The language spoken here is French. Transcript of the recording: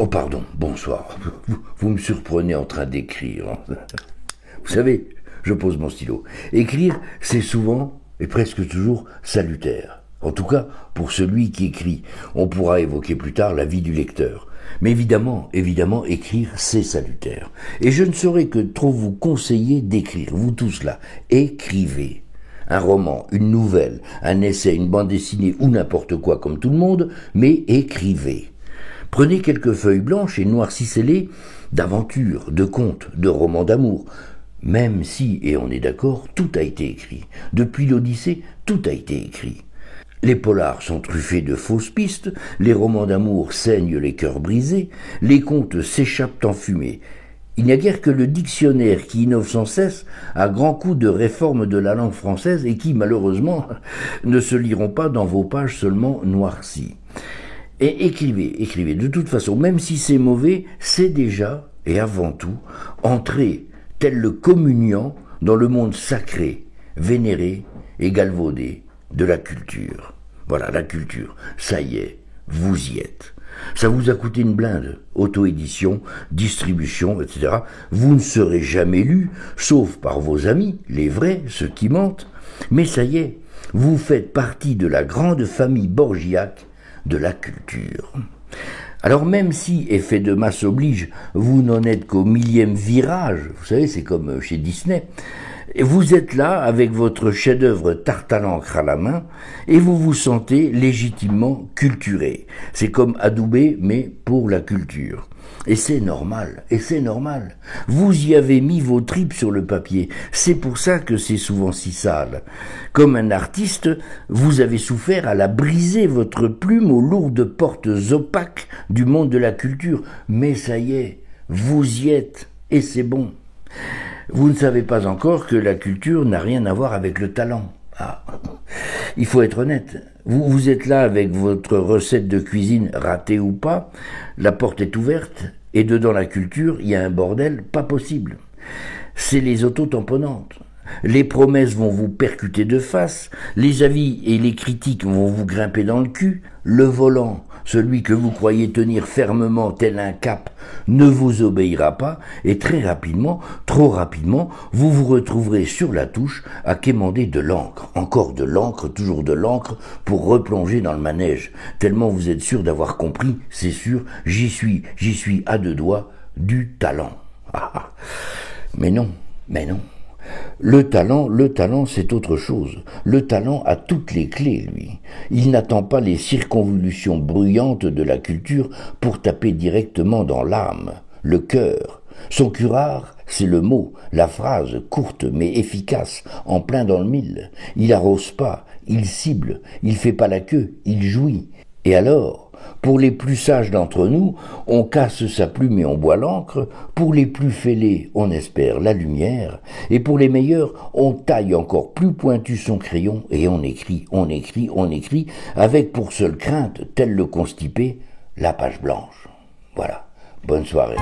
Oh pardon, bonsoir. Vous me surprenez en train d'écrire. Vous savez, je pose mon stylo. Écrire, c'est souvent et presque toujours salutaire. En tout cas, pour celui qui écrit. On pourra évoquer plus tard la vie du lecteur. Mais évidemment, écrire, c'est salutaire. Et je ne saurais que trop vous conseiller d'écrire, vous tous là. Écrivez. Un roman, une nouvelle, un essai, une bande dessinée ou n'importe quoi comme tout le monde, mais écrivez. Prenez quelques feuilles blanches et noircissez-les d'aventures, de contes, de romans d'amour. Même si, et on est d'accord, tout a été écrit. Depuis l'Odyssée, tout a été écrit. Les polars sont truffés de fausses pistes, les romans d'amour saignent les cœurs brisés, les contes s'échappent en fumée. Il n'y a guère que le dictionnaire qui innove sans cesse à grands coups de réforme de la langue française et qui, malheureusement, ne se liront pas dans vos pages seulement noircies. Et écrivez. De toute façon, même si c'est mauvais, c'est déjà, et avant tout, entrer, tel le communiant, dans le monde sacré, vénéré et galvaudé de la culture. Voilà, la culture, ça y est, vous y êtes. Ça vous a coûté une blinde, auto-édition, distribution, etc. Vous ne serez jamais lu, sauf par vos amis, les vrais, ceux qui mentent. Mais ça y est, vous faites partie de la grande famille borgiaque de la culture. Alors même si, effet de masse oblige, vous n'en êtes qu'au 1000e virage, vous savez, c'est comme chez Disney, vous êtes là avec votre chef-d'œuvre tarte à l'encre à la main et vous vous sentez légitimement culturé. C'est comme Adoubé, mais pour la culture. Et c'est normal. Vous y avez mis vos tripes sur le papier. C'est pour ça que c'est souvent si sale. Comme un artiste, vous avez souffert à la briser votre plume aux lourdes portes opaques du monde de la culture. Mais ça y est, vous y êtes, et c'est bon. Vous ne savez pas encore que la culture n'a rien à voir avec le talent. Ah, il faut être honnête. Vous êtes là avec votre recette de cuisine ratée ou pas, la porte est ouverte, et dedans la culture, il y a un bordel pas possible. C'est les auto-tamponnantes. Les promesses vont vous percuter de face, les avis et les critiques vont vous grimper dans le cul, le volant, celui que vous croyez tenir fermement tel un cap, ne vous obéira pas, et très rapidement, trop rapidement, vous vous retrouverez sur la touche à quémander de l'encre, encore de l'encre, toujours de l'encre, pour replonger dans le manège, tellement vous êtes sûr d'avoir compris, c'est sûr, j'y suis à deux doigts, du talent. Ah, mais non. Le talent, c'est autre chose. Le talent a toutes les clés, lui. Il n'attend pas les circonvolutions bruyantes de la culture pour taper directement dans l'âme, le cœur. Son curare, c'est le mot, la phrase courte mais efficace, en plein dans le mille. Il arrose pas, il cible, il fait pas la queue, il jouit. Et alors, pour les plus sages d'entre nous, on casse sa plume et on boit l'encre, pour les plus fêlés, on espère la lumière, et pour les meilleurs, on taille encore plus pointu son crayon, et on écrit, avec pour seule crainte, tel le constipé, la page blanche. Voilà, bonne soirée.